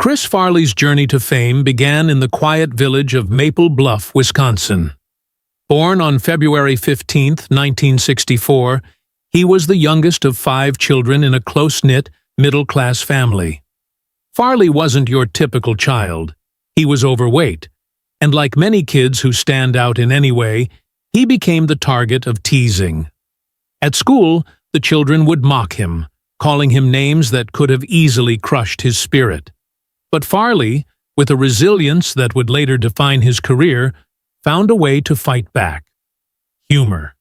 Chris Farley's journey to fame began in the quiet village of Maple Bluff, Wisconsin. Born on February 15, 1964, he was the youngest of 5 children in a close-knit, middle-class family. Farley wasn't your typical child. He was overweight, and like many kids who stand out in any way, he became the target of teasing. At school, the children would mock him, calling him names that could have easily crushed his spirit. But Farley, with a resilience that would later define his career, found a way to fight back. Humor.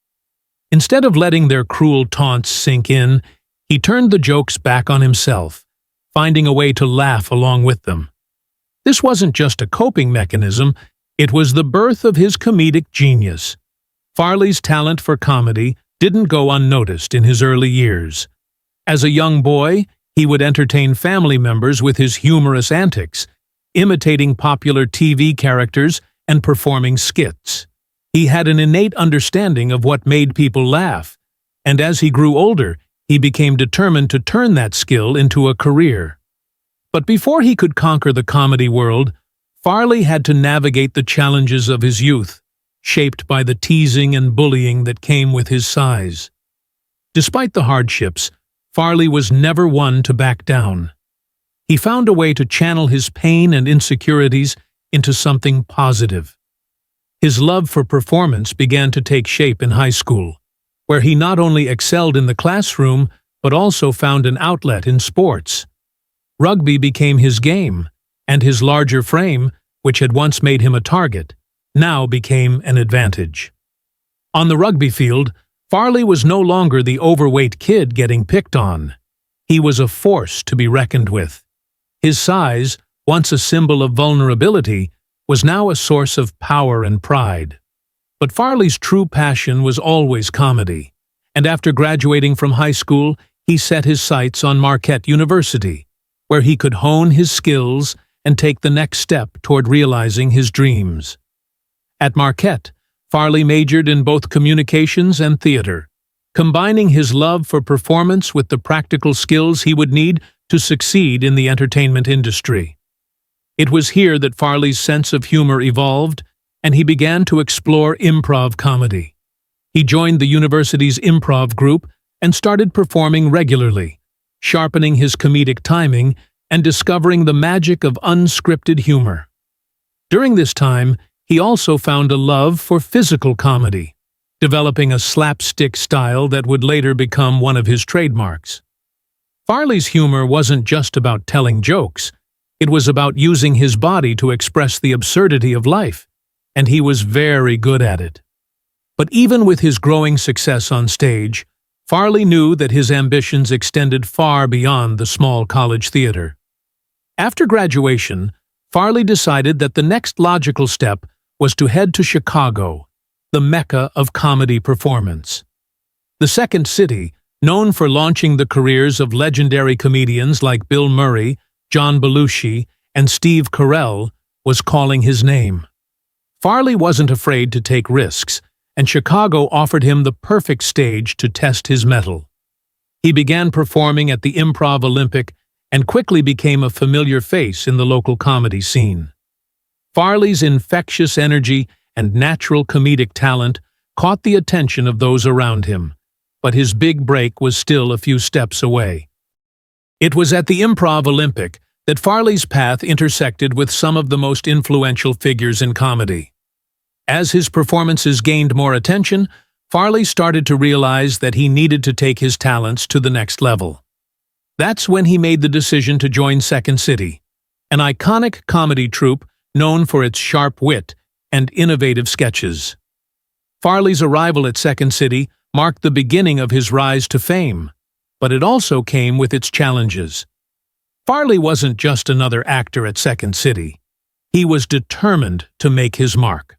Instead of letting their cruel taunts sink in, he turned the jokes back on himself, finding a way to laugh along with them. This wasn't just a coping mechanism, it was the birth of his comedic genius. Farley's talent for comedy didn't go unnoticed in his early years. As a young boy, he would entertain family members with his humorous antics, imitating popular TV characters and performing skits. He had an innate understanding of what made people laugh, and as he grew older, he became determined to turn that skill into a career. But before he could conquer the comedy world, Farley had to navigate the challenges of his youth, shaped by the teasing and bullying that came with his size. Despite the hardships, Farley was never one to back down. He found a way to channel his pain and insecurities into something positive. His love for performance began to take shape in high school, where he not only excelled in the classroom but also found an outlet in sports. Rugby became his game, and his larger frame, which had once made him a target, now became an advantage. On the rugby field, Farley was no longer the overweight kid getting picked on. He was a force to be reckoned with. His size, once a symbol of vulnerability, was now a source of power and pride. But Farley's true passion was always comedy, and after graduating from high school, he set his sights on Marquette University, where he could hone his skills and take the next step toward realizing his dreams. At Marquette, Farley majored in both communications and theater, combining his love for performance with the practical skills he would need to succeed in the entertainment industry. It was here that Farley's sense of humor evolved, and he began to explore improv comedy. He joined the university's improv group and started performing regularly, sharpening his comedic timing and discovering the magic of unscripted humor. During this time, he also found a love for physical comedy, developing a slapstick style that would later become one of his trademarks. Farley's humor wasn't just about telling jokes, it was about using his body to express the absurdity of life, and he was very good at it. But even with his growing success on stage, Farley knew that his ambitions extended far beyond the small college theater. After graduation, Farley decided that the next logical step was to head to Chicago, the mecca of comedy performance. The Second City, known for launching the careers of legendary comedians like Bill Murray, John Belushi, and Steve Carell, was calling his name. Farley wasn't afraid to take risks, and Chicago offered him the perfect stage to test his mettle. He began performing at the Improv Olympic and quickly became a familiar face in the local comedy scene. Farley's infectious energy and natural comedic talent caught the attention of those around him, but his big break was still a few steps away. It was at the Improv Olympic that Farley's path intersected with some of the most influential figures in comedy. As his performances gained more attention, Farley started to realize that he needed to take his talents to the next level. That's when he made the decision to join Second City, an iconic comedy troupe known for its sharp wit and innovative sketches. Farley's arrival at Second City marked the beginning of his rise to fame, but it also came with its challenges. Farley wasn't just another actor at Second City. He was determined to make his mark.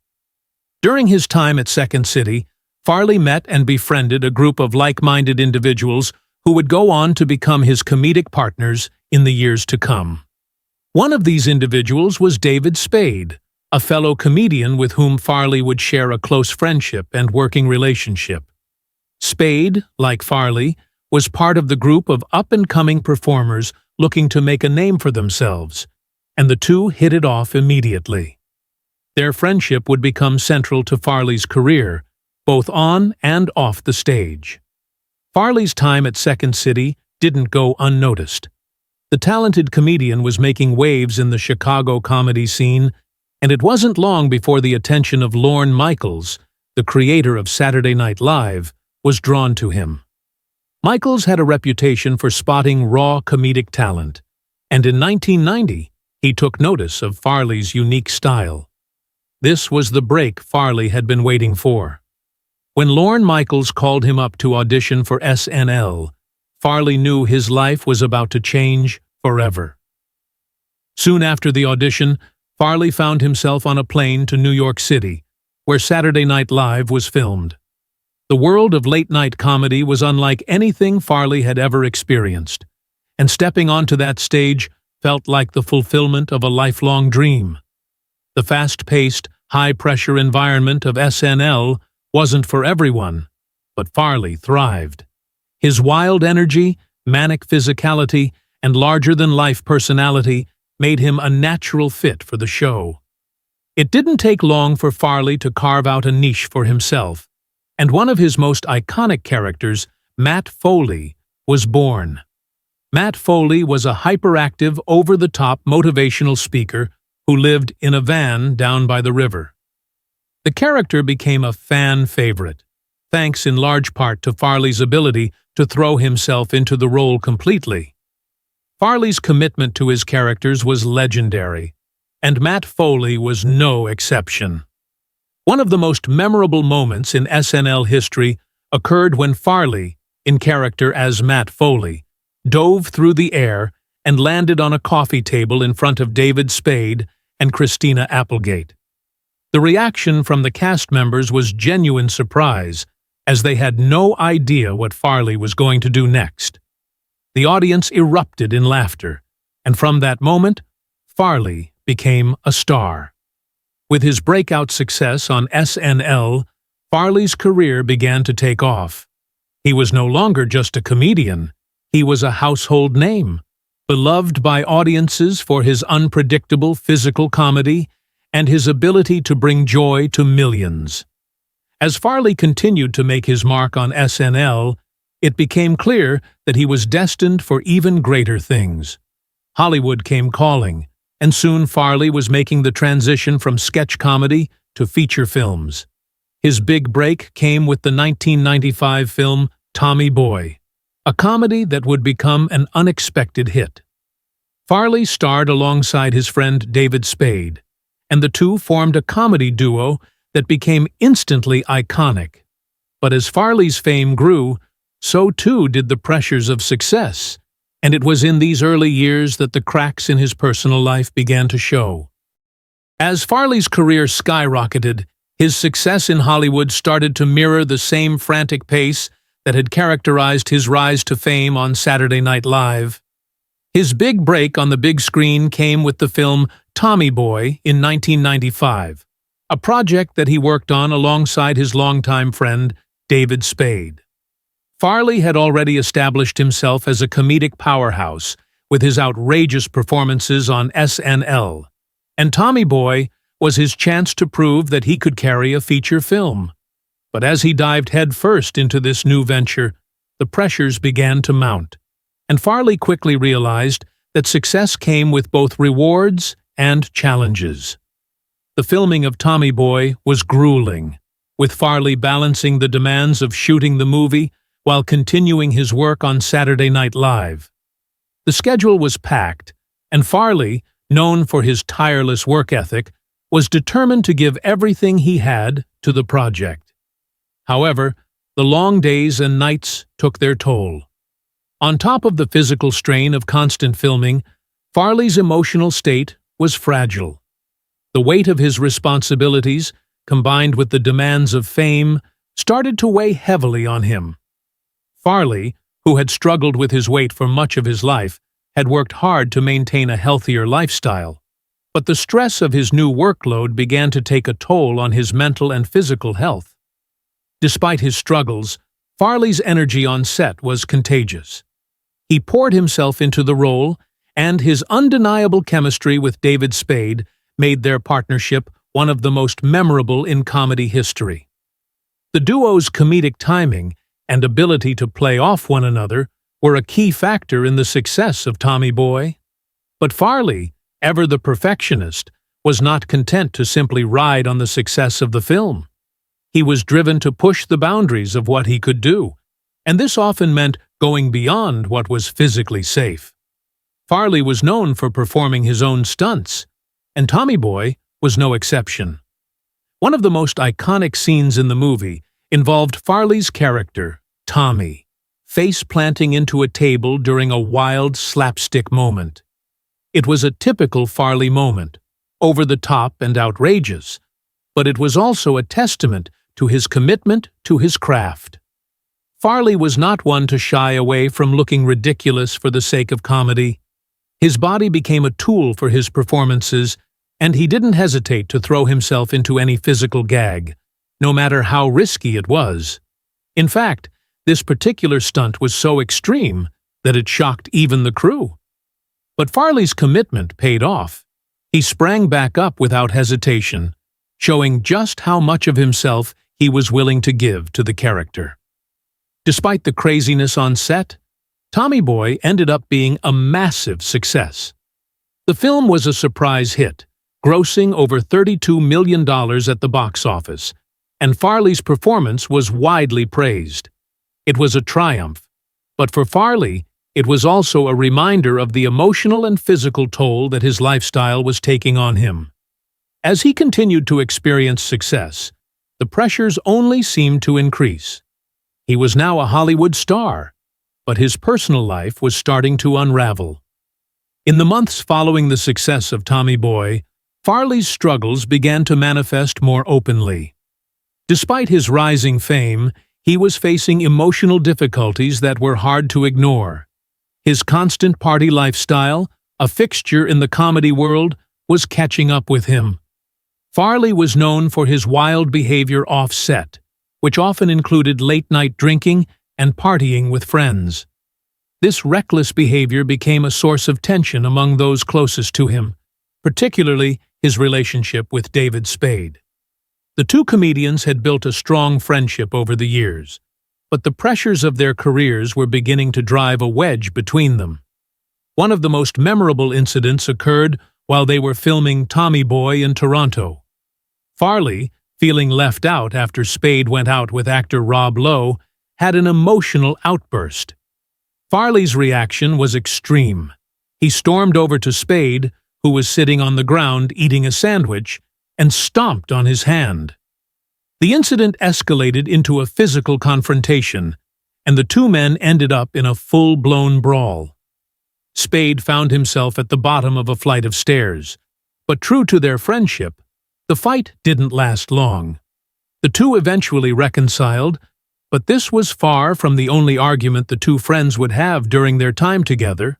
During his time at Second City, Farley met and befriended a group of like-minded individuals who would go on to become his comedic partners in the years to come. One of these individuals was David Spade, a fellow comedian with whom Farley would share a close friendship and working relationship. Spade, like Farley, was part of the group of up-and-coming performers looking to make a name for themselves, and the two hit it off immediately. Their friendship would become central to Farley's career, both on and off the stage. Farley's time at Second City didn't go unnoticed. The talented comedian was making waves in the Chicago comedy scene, and it wasn't long before the attention of Lorne Michaels, the creator of Saturday Night Live, was drawn to him. Michaels had a reputation for spotting raw comedic talent, and in 1990, he took notice of Farley's unique style. This was the break Farley had been waiting for. When Lorne Michaels called him up to audition for SNL, Farley knew his life was about to change forever. Soon after the audition, Farley found himself on a plane to New York City, where Saturday Night Live was filmed. The world of late-night comedy was unlike anything Farley had ever experienced, and stepping onto that stage felt like the fulfillment of a lifelong dream. The fast-paced, high-pressure environment of SNL wasn't for everyone, but Farley thrived. His wild energy, manic physicality, and larger-than-life personality made him a natural fit for the show. It didn't take long for Farley to carve out a niche for himself, and one of his most iconic characters, Matt Foley, was born. Matt Foley was a hyperactive, over-the-top motivational speaker who lived in a van down by the river. The character became a fan favorite, thanks in large part to Farley's ability to throw himself into the role completely. Farley's commitment to his characters was legendary, and Matt Foley was no exception. One of the most memorable moments in SNL history occurred when Farley, in character as Matt Foley, dove through the air and landed on a coffee table in front of David Spade and Christina Applegate. The reaction from the cast members was genuine surprise, as they had no idea what Farley was going to do next. The audience erupted in laughter, and from that moment, Farley became a star. With his breakout success on SNL, Farley's career began to take off. He was no longer just a comedian, he was a household name, beloved by audiences for his unpredictable physical comedy and his ability to bring joy to millions. As Farley continued to make his mark on SNL, it became clear that he was destined for even greater things. Hollywood came calling, and soon Farley was making the transition from sketch comedy to feature films. His big break came with the 1995 film Tommy Boy, a comedy that would become an unexpected hit. Farley starred alongside his friend David Spade, and the two formed a comedy duo that became instantly iconic. But as Farley's fame grew, so too did the pressures of success, and it was in these early years that the cracks in his personal life began to show. As Farley's career skyrocketed, his success in Hollywood started to mirror the same frantic pace that had characterized his rise to fame on Saturday Night Live. His big break on the big screen came with the film Tommy Boy in 1995, a project that he worked on alongside his longtime friend David Spade. Farley had already established himself as a comedic powerhouse with his outrageous performances on SNL, and Tommy Boy was his chance to prove that he could carry a feature film. But as he dived headfirst into this new venture, the pressures began to mount, and Farley quickly realized that success came with both rewards and challenges. The filming of Tommy Boy was grueling, with Farley balancing the demands of shooting the movie while continuing his work on Saturday Night Live. The schedule was packed, and Farley, known for his tireless work ethic, was determined to give everything he had to the project. However, the long days and nights took their toll. On top of the physical strain of constant filming, Farley's emotional state was fragile. The weight of his responsibilities, combined with the demands of fame, started to weigh heavily on him. Farley, who had struggled with his weight for much of his life, had worked hard to maintain a healthier lifestyle. But the stress of his new workload began to take a toll on his mental and physical health. Despite his struggles, Farley's energy on set was contagious. He poured himself into the role, and his undeniable chemistry with David Spade made their partnership one of the most memorable in comedy history. The duo's comedic timing and ability to play off one another were a key factor in the success of Tommy Boy. But Farley, ever the perfectionist, was not content to simply ride on the success of the film. He was driven to push the boundaries of what he could do, and this often meant going beyond what was physically safe. Farley was known for performing his own stunts, and Tommy Boy was no exception. One of the most iconic scenes in the movie involved Farley's character, Tommy, face-planting into a table during a wild slapstick moment. It was a typical Farley moment, over the top and outrageous, but it was also a testament to his commitment to his craft. Farley was not one to shy away from looking ridiculous for the sake of comedy. His body became a tool for his performances, and he didn't hesitate to throw himself into any physical gag, no matter how risky it was. In fact, this particular stunt was so extreme that it shocked even the crew. But Farley's commitment paid off. He sprang back up without hesitation, showing just how much of himself he was willing to give to the character. Despite the craziness on set, Tommy Boy ended up being a massive success. The film was a surprise hit, grossing over $32 million at the box office, and Farley's performance was widely praised. It was a triumph, but for Farley, it was also a reminder of the emotional and physical toll that his lifestyle was taking on him. As he continued to experience success, the pressures only seemed to increase. He was now a Hollywood star, but his personal life was starting to unravel. In the months following the success of Tommy Boy, Farley's struggles began to manifest more openly. Despite his rising fame, he was facing emotional difficulties that were hard to ignore. His constant party lifestyle, a fixture in the comedy world, was catching up with him. Farley was known for his wild behavior off-set, which often included late-night drinking and partying with friends. This reckless behavior became a source of tension among those closest to him, particularly his relationship with David Spade. The two comedians had built a strong friendship over the years, but the pressures of their careers were beginning to drive a wedge between them. One of the most memorable incidents occurred while they were filming Tommy Boy in Toronto. Farley, feeling left out after Spade went out with actor Rob Lowe, had an emotional outburst. Farley's reaction was extreme. He stormed over to Spade, who was sitting on the ground eating a sandwich, and stomped on his hand. The incident escalated into a physical confrontation, and the two men ended up in a full-blown brawl. Spade found himself at the bottom of a flight of stairs, but true to their friendship, the fight didn't last long. The two eventually reconciled, but this was far from the only argument the two friends would have during their time together.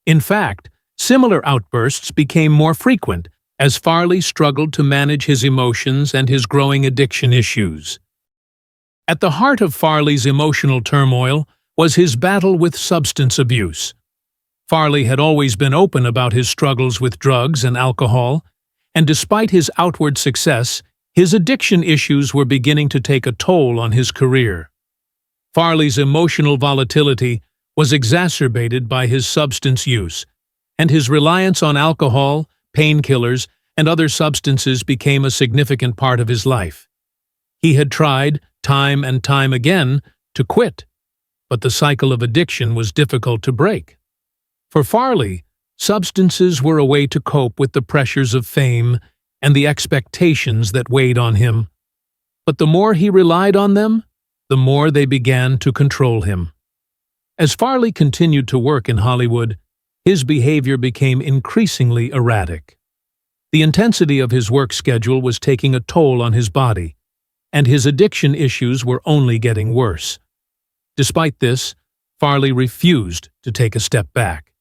In fact, similar outbursts became more frequent as Farley struggled to manage his emotions and his growing addiction issues. At the heart of Farley's emotional turmoil was his battle with substance abuse. Farley had always been open about his struggles with drugs and alcohol, and despite his outward success, his addiction issues were beginning to take a toll on his career. Farley's emotional volatility was exacerbated by his substance use, and his reliance on alcohol, painkillers, and other substances became a significant part of his life. He had tried, time and time again, to quit, but the cycle of addiction was difficult to break. For Farley, substances were a way to cope with the pressures of fame and the expectations that weighed on him. But the more he relied on them, the more they began to control him. As Farley continued to work in Hollywood, his behavior became increasingly erratic. The intensity of his work schedule was taking a toll on his body, and his addiction issues were only getting worse. Despite this, Farley refused to take a step back.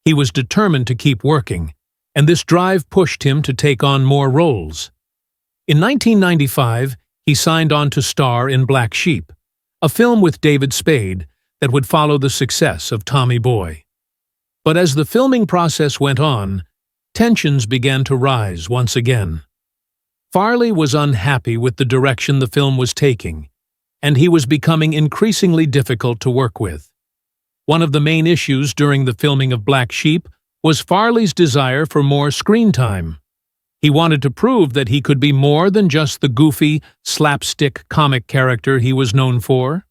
He was determined to keep working, and this drive pushed him to take on more roles. In 1995, he signed on to star in Black Sheep, a film with David Spade that would follow the success of Tommy Boy. But as the filming process went on, tensions began to rise once again. Farley was unhappy with the direction the film was taking, and he was becoming increasingly difficult to work with. One of the main issues during the filming of Black Sheep was Farley's desire for more screen time. He wanted to prove that he could be more than just the goofy, slapstick comic character he was known for.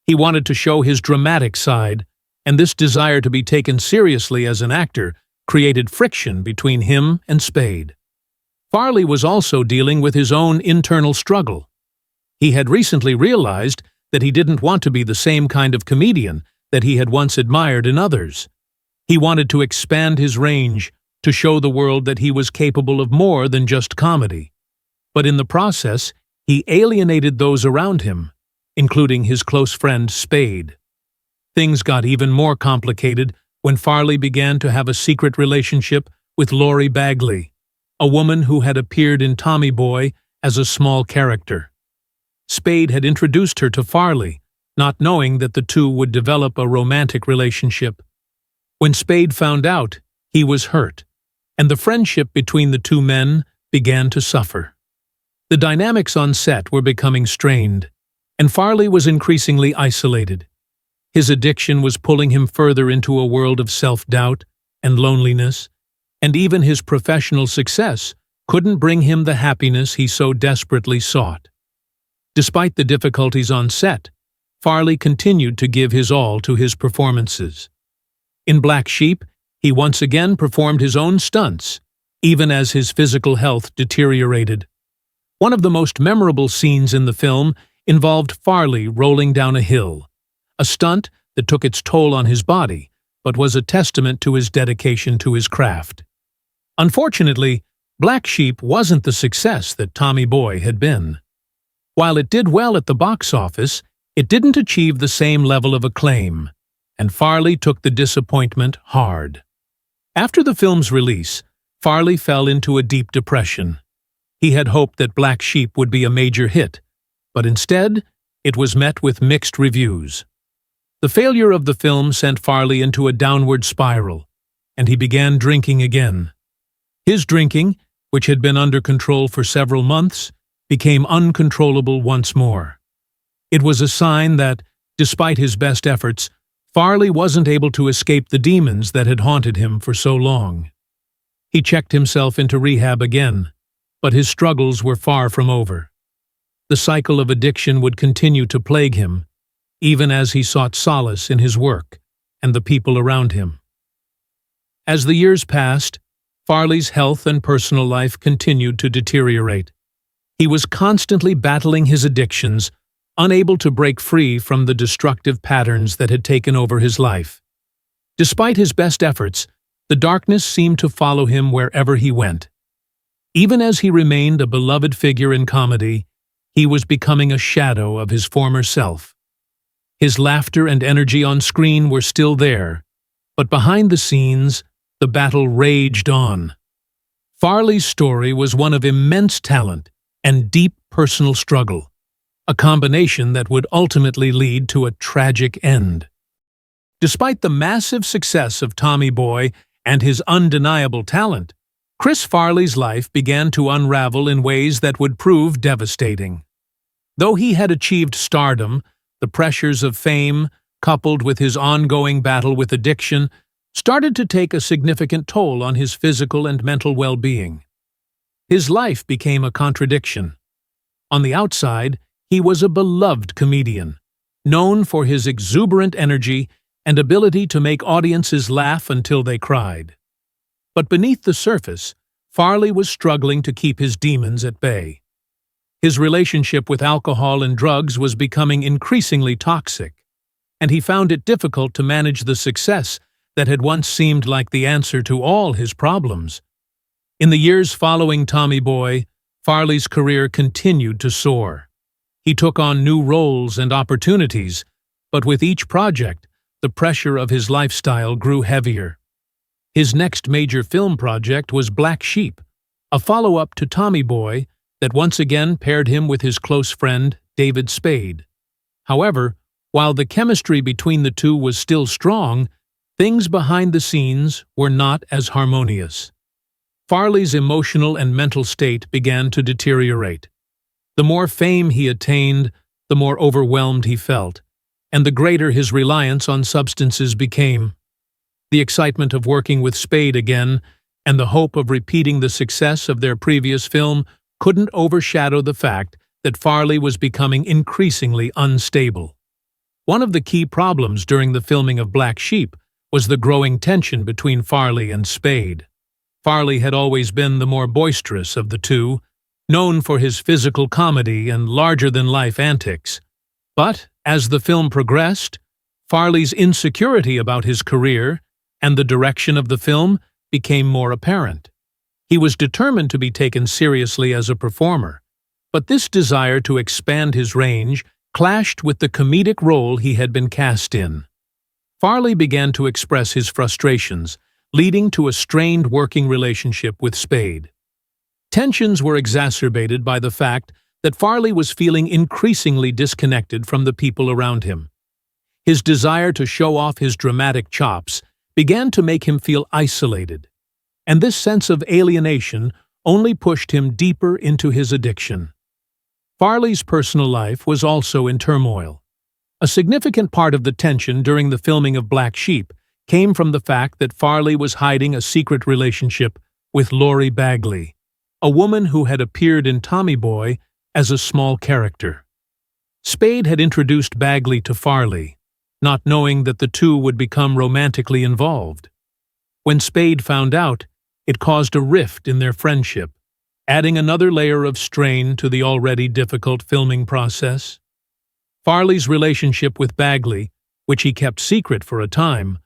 He wanted to show his dramatic side, and this desire to be taken seriously as an actor created friction between him and Spade. Farley was also dealing with his own internal struggle. He had recently realized that he didn't want to be the same kind of comedian that he had once admired in others. He wanted to expand his range, to show the world that he was capable of more than just comedy. But in the process, he alienated those around him, including his close friend Spade. Things got even more complicated when Farley began to have a secret relationship with Lori Bagley, a woman who had appeared in Tommy Boy as a small character. Spade had introduced her to Farley, not knowing that the two would develop a romantic relationship. When Spade found out, he was hurt, and the friendship between the two men began to suffer. The dynamics on set were becoming strained, and Farley was increasingly isolated. His addiction was pulling him further into a world of self-doubt and loneliness, and even his professional success couldn't bring him the happiness he so desperately sought. Despite the difficulties on set, Farley continued to give his all to his performances. In Black Sheep, he once again performed his own stunts, even as his physical health deteriorated. One of the most memorable scenes in the film involved Farley rolling down a hill, a stunt that took its toll on his body, but was a testament to his dedication to his craft. Unfortunately, Black Sheep wasn't the success that Tommy Boy had been. While it did well at the box office, it didn't achieve the same level of acclaim, and Farley took the disappointment hard. After the film's release, Farley fell into a deep depression. He had hoped that Black Sheep would be a major hit, but instead, it was met with mixed reviews. The failure of the film sent Farley into a downward spiral, and he began drinking again. His drinking, which had been under control for several months, became uncontrollable once more. It was a sign that, despite his best efforts, Farley wasn't able to escape the demons that had haunted him for so long. He checked himself into rehab again, but his struggles were far from over. The cycle of addiction would continue to plague him, even as he sought solace in his work and the people around him. As the years passed, Farley's health and personal life continued to deteriorate. He was constantly battling his addictions, unable to break free from the destructive patterns that had taken over his life. Despite his best efforts, the darkness seemed to follow him wherever he went. Even as he remained a beloved figure in comedy, he was becoming a shadow of his former self. His laughter and energy on screen were still there, but behind the scenes, the battle raged on. Farley's story was one of immense talent and deep personal struggle, a combination that would ultimately lead to a tragic end. Despite the massive success of Tommy Boy and his undeniable talent, Chris Farley's life began to unravel in ways that would prove devastating. Though he had achieved stardom, the pressures of fame, coupled with his ongoing battle with addiction, started to take a significant toll on his physical and mental well-being. His life became a contradiction. On the outside, he was a beloved comedian, known for his exuberant energy and ability to make audiences laugh until they cried. But beneath the surface, Farley was struggling to keep his demons at bay. His relationship with alcohol and drugs was becoming increasingly toxic, and he found it difficult to manage the success that had once seemed like the answer to all his problems. In the years following Tommy Boy, Farley's career continued to soar. He took on new roles and opportunities, but with each project, the pressure of his lifestyle grew heavier. His next major film project was Black Sheep, a follow-up to Tommy Boy that once again paired him with his close friend, David Spade. However, while the chemistry between the two was still strong, Things behind the scenes were not as harmonious. Farley's emotional and mental state began to deteriorate. The more fame he attained, the more overwhelmed he felt, and the greater his reliance on substances became. The excitement of working with Spade again and the hope of repeating the success of their previous film couldn't overshadow the fact that Farley was becoming increasingly unstable. One of the key problems during the filming of Black Sheep was the growing tension between Farley and Spade. Farley had always been the more boisterous of the two, known for his physical comedy and larger-than-life antics. But, as the film progressed, Farley's insecurity about his career and the direction of the film became more apparent. He was determined to be taken seriously as a performer, but this desire to expand his range clashed with the comedic role he had been cast in. Farley began to express his frustrations, leading to a strained working relationship with Spade. Tensions were exacerbated by the fact that Farley was feeling increasingly disconnected from the people around him. His desire to show off his dramatic chops began to make him feel isolated, and this sense of alienation only pushed him deeper into his addiction. Farley's personal life was also in turmoil. A significant part of the tension during the filming of Black Sheep came from the fact that Farley was hiding a secret relationship with Lori Bagley, a woman who had appeared in Tommy Boy as a small character. Spade had introduced Bagley to Farley, not knowing that the two would become romantically involved. When Spade found out, it caused a rift in their friendship, adding another layer of strain to the already difficult filming process. Farley's relationship with Bagley, which he kept secret for a time,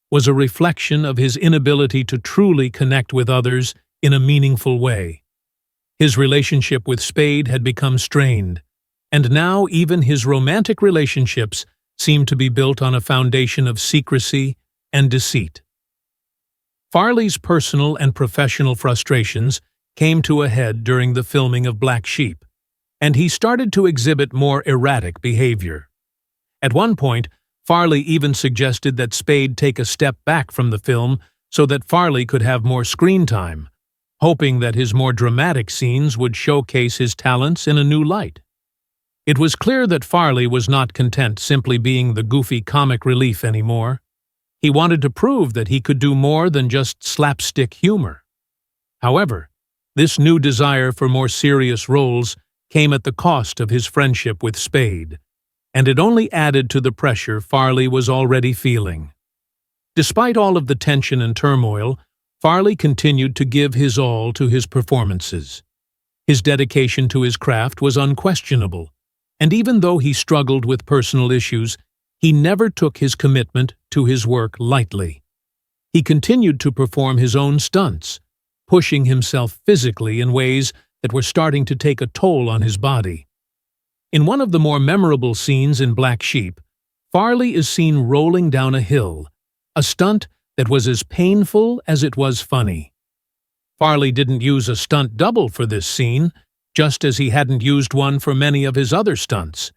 was a reflection of his inability to truly connect with others in a meaningful way. His relationship with Spade had become strained, and now even his romantic relationships seemed to be built on a foundation of secrecy and deceit. Farley's personal and professional frustrations came to a head during the filming of Black Sheep, and he started to exhibit more erratic behavior. At one point, Farley even suggested that Spade take a step back from the film so that Farley could have more screen time, hoping that his more dramatic scenes would showcase his talents in a new light. It was clear that Farley was not content simply being the goofy comic relief anymore. He wanted to prove that he could do more than just slapstick humor. However, this new desire for more serious roles came at the cost of his friendship with Spade, and it only added to the pressure Farley was already feeling. Despite all of the tension and turmoil, Farley continued to give his all to his performances. His dedication to his craft was unquestionable, and even though he struggled with personal issues, he never took his commitment to his work lightly. He continued to perform his own stunts, pushing himself physically in ways that were starting to take a toll on his body. In one of the more memorable scenes in Black Sheep, Farley is seen rolling down a hill, a stunt that was as painful as it was funny. Farley didn't use a stunt double for this scene, just as he hadn't used one for many of his other stunts.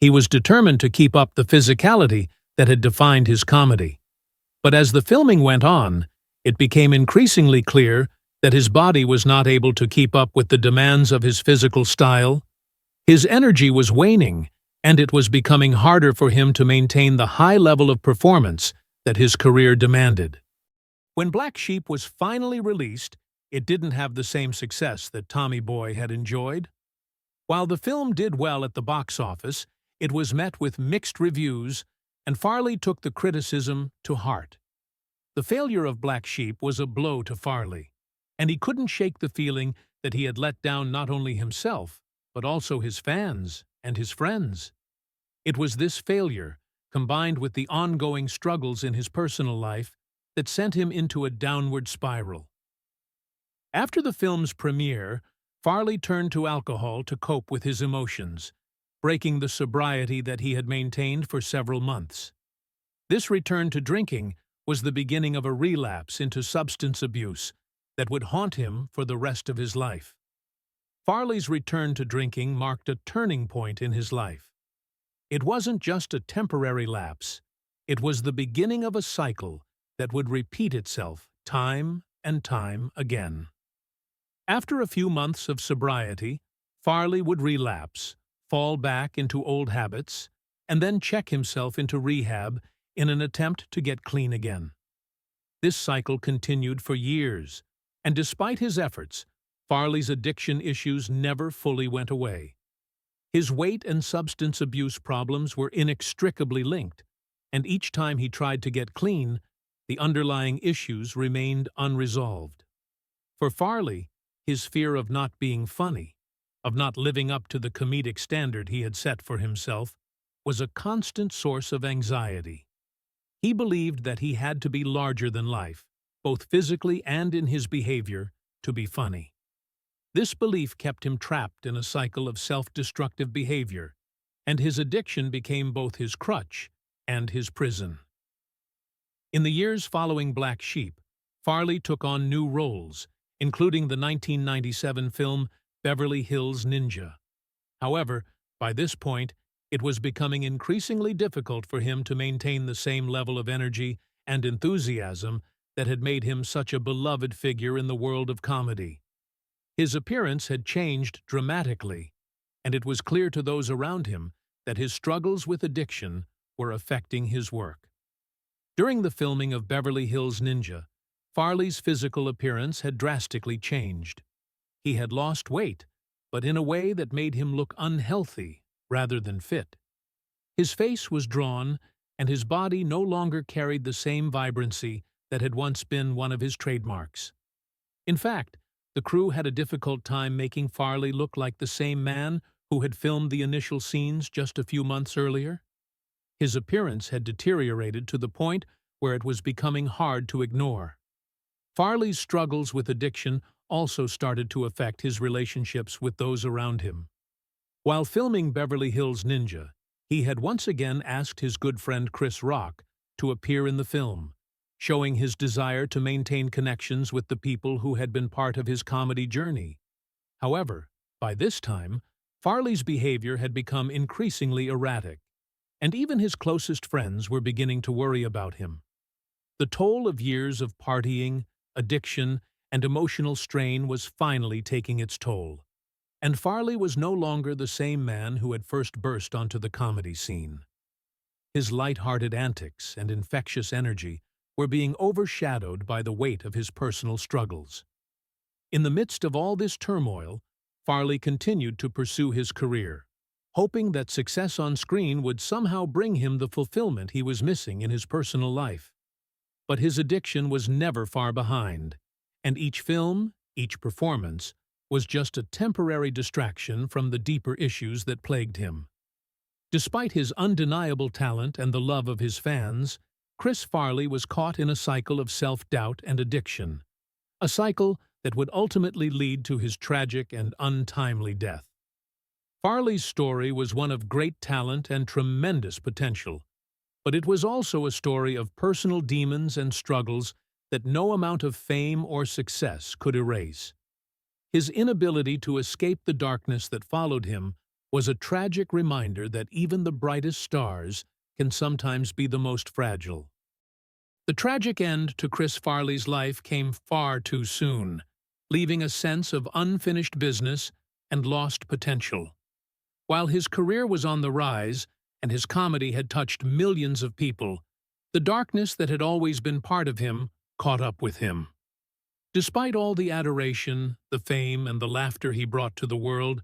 He was determined to keep up the physicality that had defined his comedy. But as the filming went on, it became increasingly clear that his body was not able to keep up with the demands of his physical style. His energy was waning, and it was becoming harder for him to maintain the high level of performance that his career demanded. When Black Sheep was finally released, it didn't have the same success that Tommy Boy had enjoyed. While the film did well at the box office, it was met with mixed reviews, and Farley took the criticism to heart. The failure of Black Sheep was a blow to Farley, and he couldn't shake the feeling that he had let down not only himself, but also his fans and his friends. It was this failure, combined with the ongoing struggles in his personal life, that sent him into a downward spiral. After the film's premiere, Farley turned to alcohol to cope with his emotions, breaking the sobriety that he had maintained for several months. This return to drinking was the beginning of a relapse into substance abuse that would haunt him for the rest of his life. Farley's return to drinking marked a turning point in his life. It wasn't just a temporary lapse. It was the beginning of a cycle that would repeat itself time and time again. After a few months of sobriety, Farley would relapse, fall back into old habits, and then check himself into rehab in an attempt to get clean again. This cycle continued for years, and despite his efforts, Farley's addiction issues never fully went away. His weight and substance abuse problems were inextricably linked, and each time he tried to get clean, the underlying issues remained unresolved. For Farley, his fear of not being funny, of not living up to the comedic standard he had set for himself, was a constant source of anxiety. He believed that he had to be larger than life, both physically and in his behavior, to be funny. This belief kept him trapped in a cycle of self-destructive behavior, and his addiction became both his crutch and his prison. In the years following Black Sheep, Farley took on new roles, including the 1997 film Beverly Hills Ninja. However, by this point, it was becoming increasingly difficult for him to maintain the same level of energy and enthusiasm that had made him such a beloved figure in the world of comedy. His appearance had changed dramatically, and it was clear to those around him that his struggles with addiction were affecting his work. During the filming of Beverly Hills Ninja, Farley's physical appearance had drastically changed. He had lost weight, but in a way that made him look unhealthy rather than fit. His face was drawn, and his body no longer carried the same vibrancy that had once been one of his trademarks. In fact, the crew had a difficult time making Farley look like the same man who had filmed the initial scenes just a few months earlier. His appearance had deteriorated to the point where it was becoming hard to ignore. Farley's struggles with addiction also started to affect his relationships with those around him. While filming Beverly Hills Ninja, he had once again asked his good friend Chris Rock to appear in the film, showing his desire to maintain connections with the people who had been part of his comedy journey. However, by this time, Farley's behavior had become increasingly erratic, and even his closest friends were beginning to worry about him. The toll of years of partying, addiction, and emotional strain was finally taking its toll, and Farley was no longer the same man who had first burst onto the comedy scene. His light-hearted antics and infectious energy were being overshadowed by the weight of his personal struggles. In the midst of all this turmoil, Farley continued to pursue his career, hoping that success on screen would somehow bring him the fulfillment he was missing in his personal life. But his addiction was never far behind, and each film, each performance, was just a temporary distraction from the deeper issues that plagued him. Despite his undeniable talent and the love of his fans, Chris Farley was caught in a cycle of self-doubt and addiction, a cycle that would ultimately lead to his tragic and untimely death. Farley's story was one of great talent and tremendous potential, but it was also a story of personal demons and struggles that no amount of fame or success could erase. His inability to escape the darkness that followed him was a tragic reminder that even the brightest stars can sometimes be the most fragile. The tragic end to Chris Farley's life came far too soon, leaving a sense of unfinished business and lost potential. While his career was on the rise and his comedy had touched millions of people, the darkness that had always been part of him caught up with him. Despite all the adoration, the fame, and the laughter he brought to the world,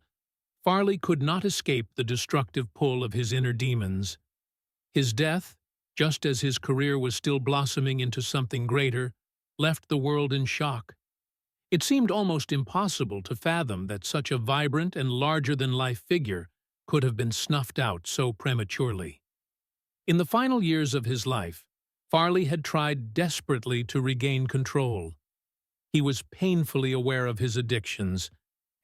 Farley could not escape the destructive pull of his inner demons. His death, just as his career was still blossoming into something greater, left the world in shock. It seemed almost impossible to fathom that such a vibrant and larger-than-life figure could have been snuffed out so prematurely. In the final years of his life, Farley had tried desperately to regain control. He was painfully aware of his addictions,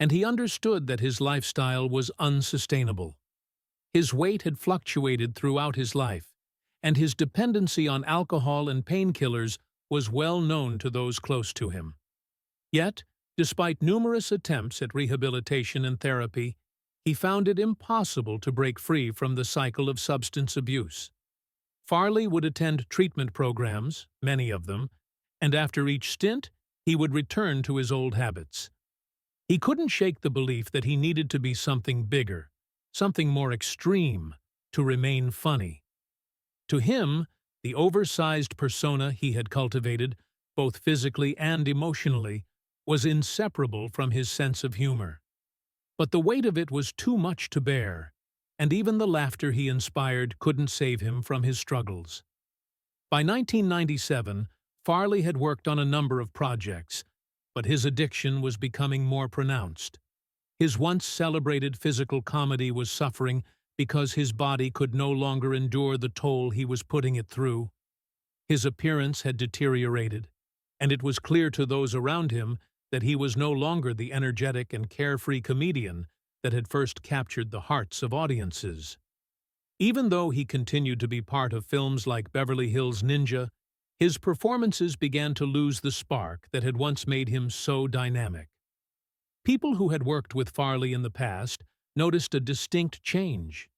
and he understood that his lifestyle was unsustainable. His weight had fluctuated throughout his life, and his dependency on alcohol and painkillers was well known to those close to him. Yet, despite numerous attempts at rehabilitation and therapy, he found it impossible to break free from the cycle of substance abuse. Farley would attend treatment programs, many of them, and after each stint, he would return to his old habits. He couldn't shake the belief that he needed to be something bigger, something more extreme, to remain funny. To him, the oversized persona he had cultivated, both physically and emotionally, was inseparable from his sense of humor. But the weight of it was too much to bear, and even the laughter he inspired couldn't save him from his struggles. By 1997, Farley had worked on a number of projects, but his addiction was becoming more pronounced. His once celebrated physical comedy was suffering because his body could no longer endure the toll he was putting it through. His appearance had deteriorated, and it was clear to those around him that he was no longer the energetic and carefree comedian that had first captured the hearts of audiences. Even though he continued to be part of films like Beverly Hills Ninja, his performances began to lose the spark that had once made him so dynamic. People who had worked with Farley in the past noticed a distinct change.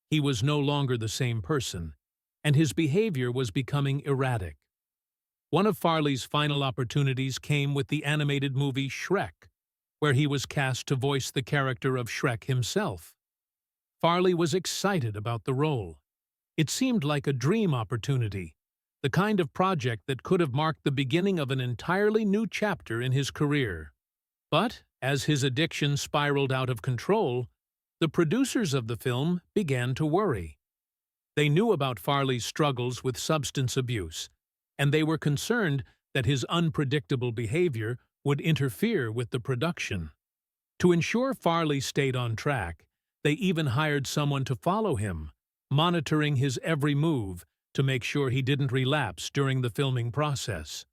He was no longer the same person, and his behavior was becoming erratic. One of Farley's final opportunities came with the animated movie Shrek, where he was cast to voice the character of Shrek himself. Farley was excited about the role. It seemed like a dream opportunity, the kind of project that could have marked the beginning of an entirely new chapter in his career. But, as his addiction spiraled out of control, the producers of the film began to worry. They knew about Farley's struggles with substance abuse, and they were concerned that his unpredictable behavior would interfere with the production. To ensure Farley stayed on track, they even hired someone to follow him, monitoring his every move to make sure he didn't relapse during the filming process.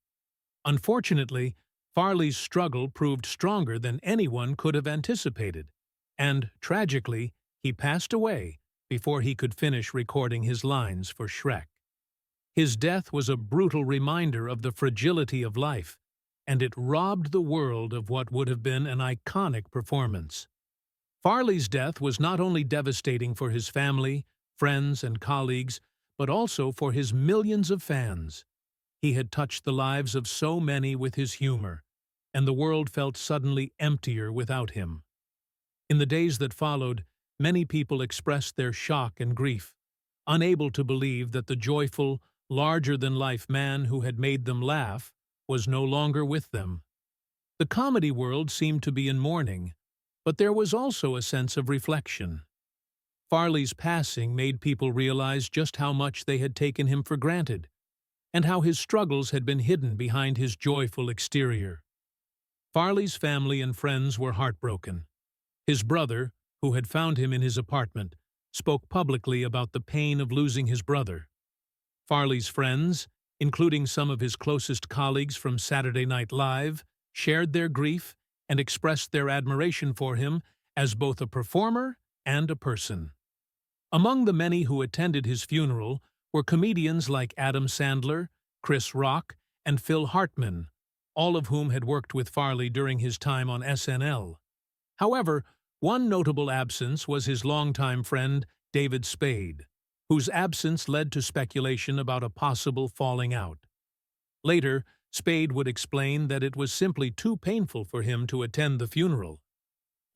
Unfortunately, Farley's struggle proved stronger than anyone could have anticipated, and, tragically, he passed away before he could finish recording his lines for Shrek. His death was a brutal reminder of the fragility of life, and it robbed the world of what would have been an iconic performance. Farley's death was not only devastating for his family, friends, and colleagues, but also for his millions of fans. He had touched the lives of so many with his humor, and the world felt suddenly emptier without him. In the days that followed, many people expressed their shock and grief, unable to believe that the joyful, larger-than-life man who had made them laugh was no longer with them. The comedy world seemed to be in mourning, but there was also a sense of reflection. Farley's passing made people realize just how much they had taken him for granted, and how his struggles had been hidden behind his joyful exterior. Farley's family and friends were heartbroken. His brother, who had found him in his apartment, spoke publicly about the pain of losing his brother. Farley's friends, including some of his closest colleagues from Saturday Night Live, shared their grief and expressed their admiration for him as both a performer and a person. Among the many who attended his funeral were comedians like Adam Sandler, Chris Rock, and Phil Hartman, all of whom had worked with Farley during his time on SNL. However, one notable absence was his longtime friend, David Spade, whose absence led to speculation about a possible falling out. Later, Spade would explain that it was simply too painful for him to attend the funeral.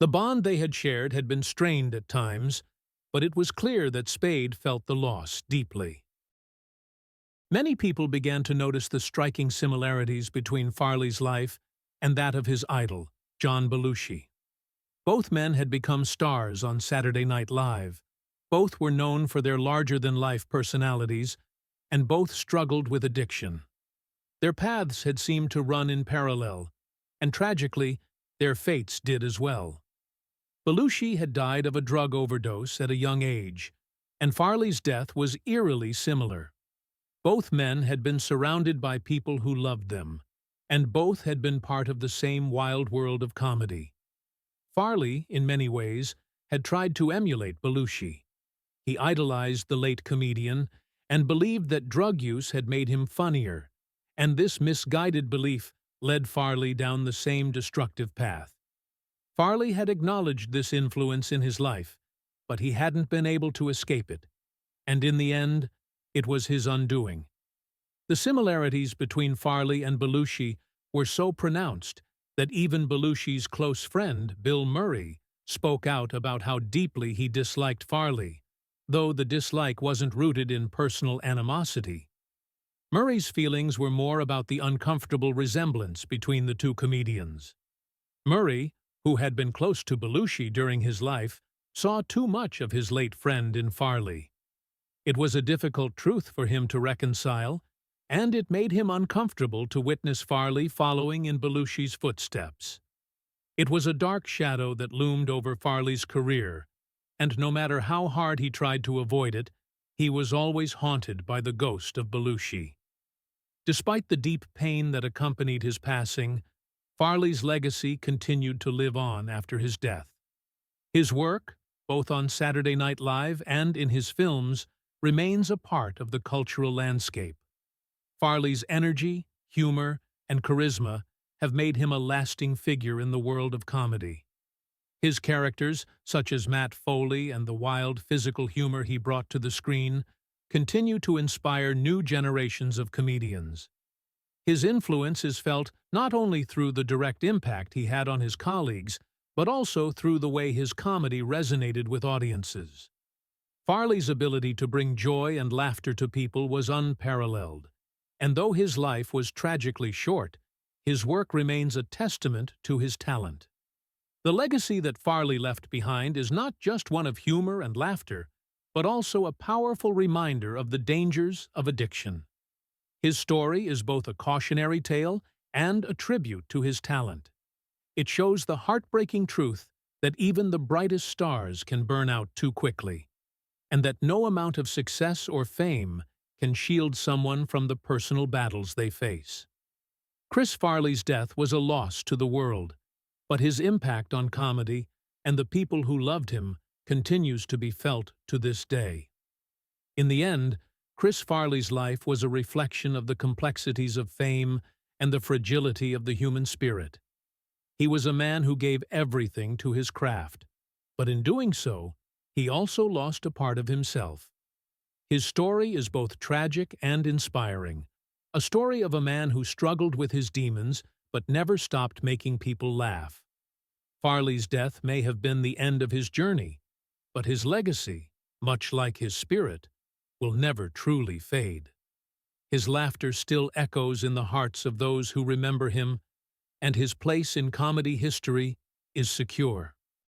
The bond they had shared had been strained at times, but it was clear that Spade felt the loss deeply. Many people began to notice the striking similarities between Farley's life and that of his idol, John Belushi. Both men had become stars on Saturday Night Live. Both were known for their larger-than-life personalities, and both struggled with addiction. Their paths had seemed to run in parallel, and tragically, their fates did as well. Belushi had died of a drug overdose at a young age, and Farley's death was eerily similar. Both men had been surrounded by people who loved them, and both had been part of the same wild world of comedy. Farley, in many ways, had tried to emulate Belushi. He idolized the late comedian and believed that drug use had made him funnier, and this misguided belief led Farley down the same destructive path. Farley had acknowledged this influence in his life, but he hadn't been able to escape it, and in the end, it was his undoing. The similarities between Farley and Belushi were so pronounced that even Belushi's close friend, Bill Murray, spoke out about how deeply he disliked Farley, though the dislike wasn't rooted in personal animosity. Murray's feelings were more about the uncomfortable resemblance between the two comedians. Murray, who had been close to Belushi during his life, saw too much of his late friend in Farley. It was a difficult truth for him to reconcile, and it made him uncomfortable to witness Farley following in Belushi's footsteps. It was a dark shadow that loomed over Farley's career, and no matter how hard he tried to avoid it, he was always haunted by the ghost of Belushi. Despite the deep pain that accompanied his passing, Farley's legacy continued to live on after his death. His work, both on Saturday Night Live and in his films, remains a part of the cultural landscape. Farley's energy, humor, and charisma have made him a lasting figure in the world of comedy. His characters, such as Matt Foley and the wild physical humor he brought to the screen, continue to inspire new generations of comedians. His influence is felt not only through the direct impact he had on his colleagues, but also through the way his comedy resonated with audiences. Farley's ability to bring joy and laughter to people was unparalleled, and though his life was tragically short, his work remains a testament to his talent. The legacy that Farley left behind is not just one of humor and laughter, but also a powerful reminder of the dangers of addiction. His story is both a cautionary tale and a tribute to his talent. It shows the heartbreaking truth that even the brightest stars can burn out too quickly, and that no amount of success or fame can shield someone from the personal battles they face. Chris Farley's death was a loss to the world, but his impact on comedy and the people who loved him continues to be felt to this day. In the end, Chris Farley's life was a reflection of the complexities of fame and the fragility of the human spirit. He was a man who gave everything to his craft, but in doing so, he also lost a part of himself. His story is both tragic and inspiring, a story of a man who struggled with his demons but never stopped making people laugh. Farley's death may have been the end of his journey, but his legacy, much like his spirit, will never truly fade. His laughter still echoes in the hearts of those who remember him, and his place in comedy history is secure.